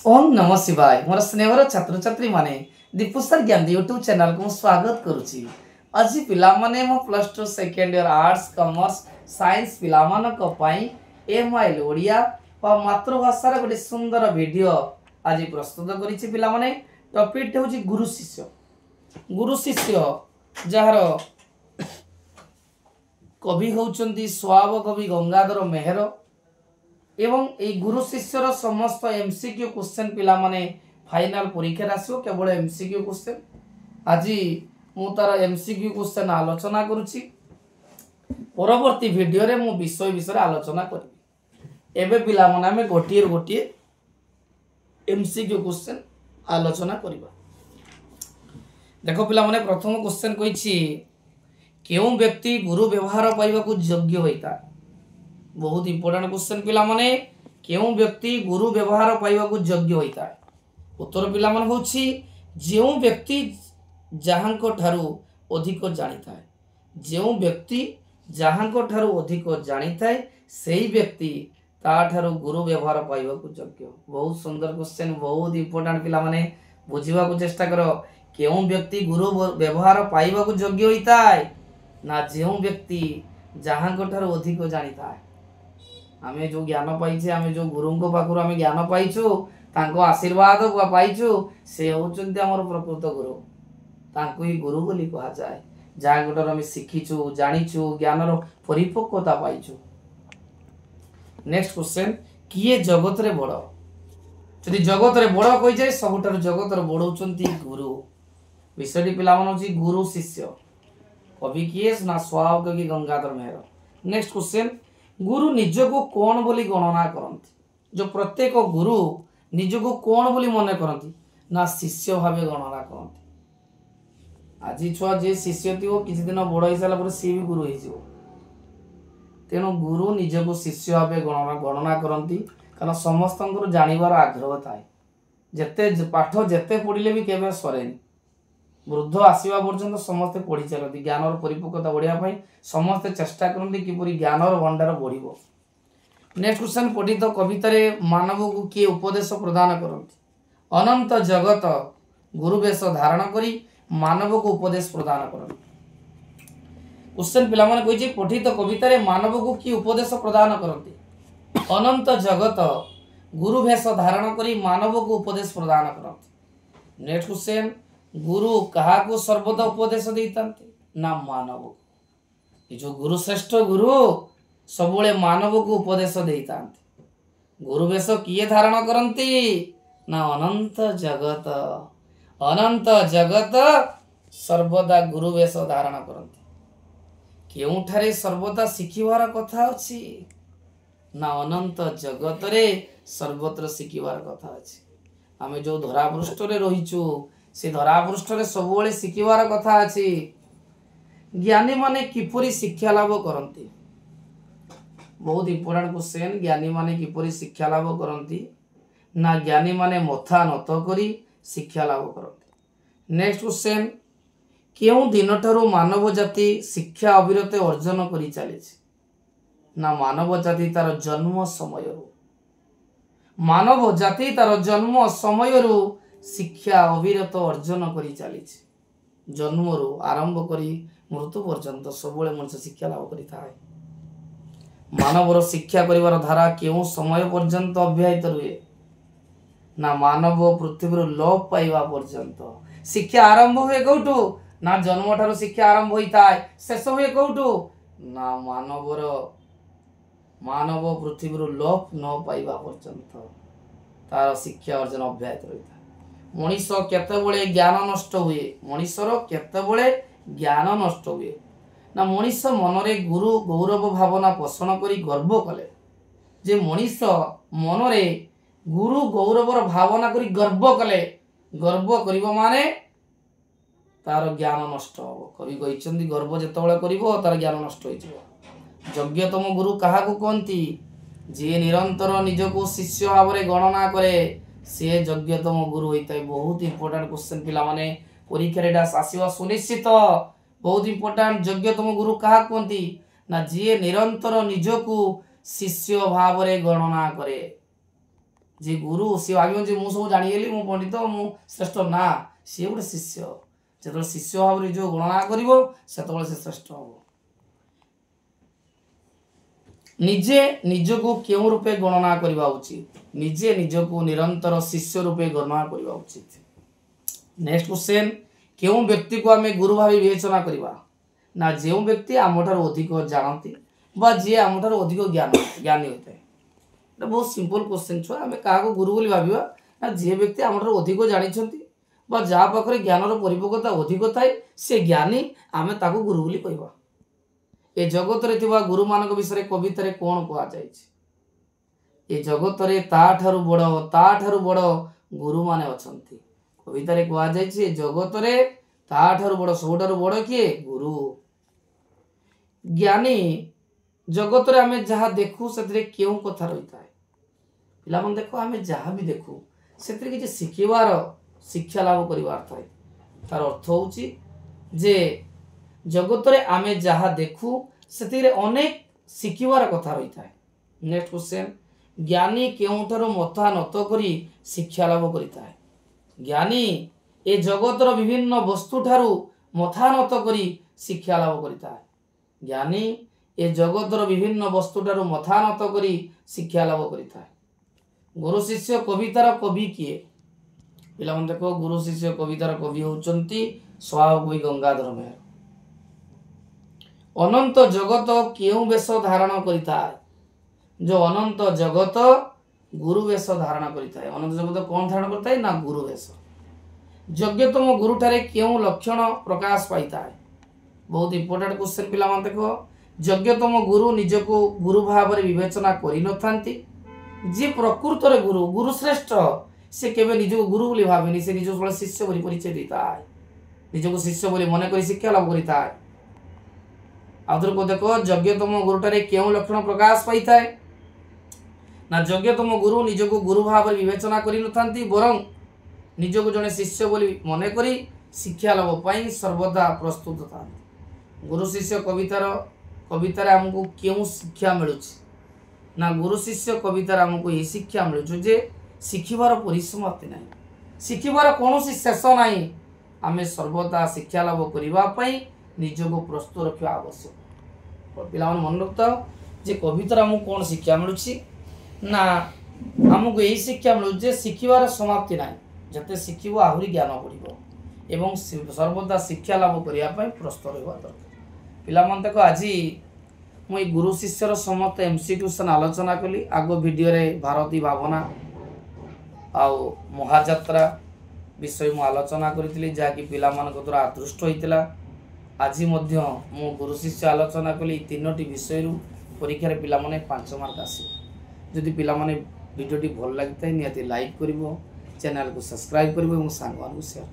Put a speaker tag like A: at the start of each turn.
A: ओम नमः शिवाय मोर स्नेहर छात्र छात्री माने दीपुस्तर ज्ञान यूट्यूब चैनल को स्वागत करुछि। आज पिला माने मो plus 2 second year arts commerce science पिला मानक पई एमआईएल ओडिया व मातृभाषा रे गोटे सुंदर वीडियो आज प्रस्तुत करिछि। पिला माने टॉपिक होछि गुरु शिष्य। गुरु शिष्य जहार कवि होउचंती स्वाव कवि गंगाधर मेहर एवं ए गुरु शिष्यर समस्त एमसीक्यू क्वेश्चन पिला माने फाइनल परीक्षा आसो केवल एमसीक्यू क्वेश्चन। आज मु तार एमसीक्यू क्वेश्चन आलोचना करुछि। परवर्ती वीडियो रे मु विषय विषय आलोचना करी। एबे पिला माने हमें गोटिए एमसीक्यू क्वेश्चन आलोचना करिबा। देखो पिला माने प्रथम क्वेश्चन कहिछि केउ व्यक्ति गुरु व्यवहार पाइबा को योग्य होइता। बहुत इंपोर्टेंट क्वेश्चन पिला माने केउ व्यक्ति गुरु व्यवहार पाइबा को योग्य होइता। उत्तर पिला माने होछि जेउ व्यक्ति जहांको ठारू अधिक जानिता है। जेउ व्यक्ति जहांको ठारू अधिक जानिता है सेही व्यक्ति ता ठारू गुरु व्यवहार पाइबा को योग्य। बहुत सुंदर क्वेश्चन, बहुत इंपोर्टेंट पिला माने बुझिबा को चेष्टा करो। केउ व्यक्ति गुरु व्यवहार पाइबा को योग्य होइता है ना जेउ व्यक्ति जहांको ठारू अधिक जानिता है। आमे जो ज्ञान पाइछे, आमे जो गुरु को पाखुर आमे ज्ञान पाइछु, तांको आशीर्वाद पाइछु, से होचंती हमर प्रकृत गुरु। तांको ही गुरु बोली कहा जाए। जहाँ गोटर आमे शिखिछु, जानिछु, ज्ञानर परिपक्वता पाइछु। नेक्स्ट क्वेश्चन, किए जगत रे बड़? जदि जगत रे बड़ कहि जाय सबटार जगत रे बड़ होचंती गुरु। विषयटी पिला मन होची गुरु शिष्य। कवि किए ना स्वाव कवि गंगाधर मेहर। नेक्स्ट क्वेश्चन, गुरु निजको कौन बोली गणना करती? जो प्रत्येक गुरु निजको कौन बोली मन करती ना शिष्य भावे गणना करती। आज छुआ जे शिष्य थी किसी दिन बड़ हो सारा पर सी भी गुरु हो। तेणु गुरु निजको शिष्य भावे गणना करती कारण समस्त जानिबार आग्रह थाए। जेते पाठ जेते पढ़िले भी केबे सरेनी। वृद्ध आसवा पर्यंत समस्ते पढ़ी चलती। ज्ञानर परिपक्वता बढ़िया समस्ते चेष्टा करती किपरि ज्ञानर भंडार बढ़िबो। नेक्स्ट क्वेश्चन, पठित कवितार मानव को किए उपदेश प्रदान करती? अनंत जगत गुरु वेश धारण करी मानव को उपदेश प्रदान करती। क्वेश्चन पिला माने कहिजे पठित कवितार मानव को किए उपदेश प्रदान करती? अनंत जगत गुरु वेश धारण करी मानव को उपदेश प्रदान करती। नेक्स्ट क्वेश्चन, गुरु कहा को सर्वदा उपदेश देता ना मानव। ये जो गुरु श्रेष्ठ गुरु सबुले मानव को उपदेश देता। गुरु वेश किए धारण करती ना अनंत जगत। अनंत जगत सर्वदा गुरु वेश धारण करती। केउठारे सर्वदा शिखिबार कथा अछि ना अनंत जगत रे सर्वत्र शिखिबार कथा अछि। आमे जो धरा पृष्ठ रे रहिचु से धरापृष्ठ रे सबुले शिखिबार कथा अछि। ज्ञानी माने किपरि शिक्षा लाभ करती? बहुत इंपोर्टेंट क्वेश्चन। ज्ञानी माने किपरि शिक्षा लाभ करती ना ज्ञानी माने मथा नत करी शिक्षा लाभ करती। नेक्स्ट क्वेश्चन, केउ दिन ठारू मानव जाति शिक्षा अविरत अर्जन करी चलीछि ना मानव जाति तार जन्म समय। मानव जाति तार जन्म समय शिक्षा अविरत अर्जन करी चलीछि। जन्मरू आरंभ करी मृत्यु पर्यंत सबुले मनुष्य शिक्षा लाभ करी थाए। मानवर शिक्षा करिवार धारा केउ समय पर्यंत अव्याहित रुए ना मानव पृथ्वी लोप पाइबा पर्यंत। शिक्षा आरंभ हुए कौटू ना जन्म ठारू शिक्षा आरंभ होइताय शेष हुए कौटू ना मानव पृथ्वी लोप न पाइबा पर्यंत तार शिक्षा अर्जन अव्याहित रहिता। मनीष केतबेले ज्ञान नष्ट हुए? मनीषर केतबेले ज्ञान नष्ट हुए ना मनीष मनरे गुरु गौरव भावना पोषण करी गर्व कले। जे मनीष मनरे गुरु गौरवर भावना करी गर्व कले, गर्व करिबो माने तार ज्ञान नष्ट हो। कवि कहिसंती गर्व जेतबेले करिवो तार ज्ञान नष्ट होई जिवो। योग्यतम गुरु काहा को कहंती? जे निरंतर निजको शिष्य भावरे गणना करे से योग्यतम गुरु होता है। बहुत इंपोर्टेंट क्वेश्चन पिला माने परीक्षा रे आसीबा सुनिश्चित। बहुत इंपोर्टेंट, योग्यतम गुरु कहा कहती ना जे निरंतर निजको शिष्य भाव रे गणना करे। जे गुरु सी भाव जे मुझे सब जाणीगली मु पंडित मु श्रेष्ठ ना सी गोटे शिष्य जो शिष्य भाव में जो गणना कर श्रेष्ठ हम निजे निजको क्यों रूपे गणना करवा उचित निजे निजको निरंतर शिष्य रूपे गणना करवा उचित। नेक्स्ट क्वेश्चन क्यों व्यक्ति को आम गुरु भाव विवेचना करवा ना जो व्यक्ति आम ठार अधिक जानती जी आम ठार अधिक ज्ञानी होता है। बहुत सिंपल क्वेश्चन छुआ आम क्या गुरु बोली भाविबा ना जे व्यक्ति आम ठार अधिक जानी जहाँ पाखे ज्ञानर परिपक्वता अधिक थाए से ज्ञानी आम ताको गुरु बोली कहवा। ए जगत रे थिबा गुरु मानक विषय कविता रे कोन कहा जायछि ए जगत रे ता ठारु बड़ गुरु माने अछंती कविता रे कहा जायछि ए जगत रे ता ठारु बड़ सबठारु बड़ किए गुरु। ज्ञानी जगत रे आमे जहाँ देखु सेतरे केउ कथा रहिता है पिला मन देखो आमे जहाँ भी देखु सेतरे कि शिखिबार शिक्षा लाभ करिवार थाए तार अर्थ होउछि जे जगत रे आमे जहाँ देखु से अनेक शिखिबार कथा रही है। नेक्स्ट क्वेश्चन ज्ञानी केउठारो मथा नत करी शिक्षा लाभ करिता है ज्ञानी ए जगतर विभिन्न वस्तु ठारू मथा नत करी शिक्षा लाभ करिता है ज्ञानी ए जगतर विभिन्न वस्तु ठारू मथा नत करी शिक्षा लाभ करिता है। गुरु शिष्य कवितार कवि किए पिला मन देखो गुरु शिष्य कवितार कवि होउचंती स्वभाव कवि गंगाधर मेहर। अनंत जगत क्यों वेश धारण करिता है जो अनंत जगत गुरु वेश धारण करिता है अनंत जगत कौन धारण करता है ना गुरु वेश। यज्ञतम गुरु ठारे क्यों लक्षण प्रकाश पाइता है बहुत इंपोर्टेंट क्वेश्चन पिला मन देखो यज्ञतम गुरु निजको गुरु भाव में विवेचना करि नथांती जे प्रकृत रे गुरु गुरु श्रेष्ठ से केबे निजको गुरु बोली भावेनी से निजको शिष्य बोली परिचय देता है निजको शिष्य बोली मन करी शिक्षा लाभ करिता है। आधुर को देखो यज्ञतम गुरुटारे क्यों लक्षण प्रकाश पाई थाए ना यज्ञतम गुरु निजको गुरु भाव में विवेचना करि नथांती बरं निजको जने शिष्य बोली मन करी शिक्षा लाभ पाई सर्वदा प्रस्तुत था। गुरु शिष्य कवितार आमको क्यों शिक्षा मिलुछि ना गुरु शिष्य कवितार आमको ये शिक्षा मिलुछि जे शिखिबार परिसमाप्ति नहीं शिखिबार कौनसी शेष नहीं आमे सर्वदा शिक्षा लाभ करिबा पई निजको प्रस्तुत रखा आवश्यक। पिला मन रखता जे कवितार आमको कौन शिक्षा मिलुछि ना आमको यही शिक्षा मिलुछि शिखिबार समाप्ति नहीं जते शिखिबो आहुरी ज्ञान बढ़िबो एवं सर्वदा शिक्षा लाभ करिया पई प्रस्तुत रहबा दरकार। पिला मन तक आज मुई गुरु शिष्यर समस्त एमसीक्यू आलोचना कली आगो वीडियो रे भारती भावना आउ महाजात्रा विषय मु आलोचना करी जहाँकि पिला मान द्वारा आदृष्ट होइतिला। आज मध्य मु गुरु शिष्य आलोचना कली तीनोटी विषय परीक्षा रे पिला माने 5 मार्क आसी जदि पिला माने वीडियोटी भल लगी निहाती लाइक करिवो चैनल को सब्सक्राइब करिवो और सांग मान को शेयर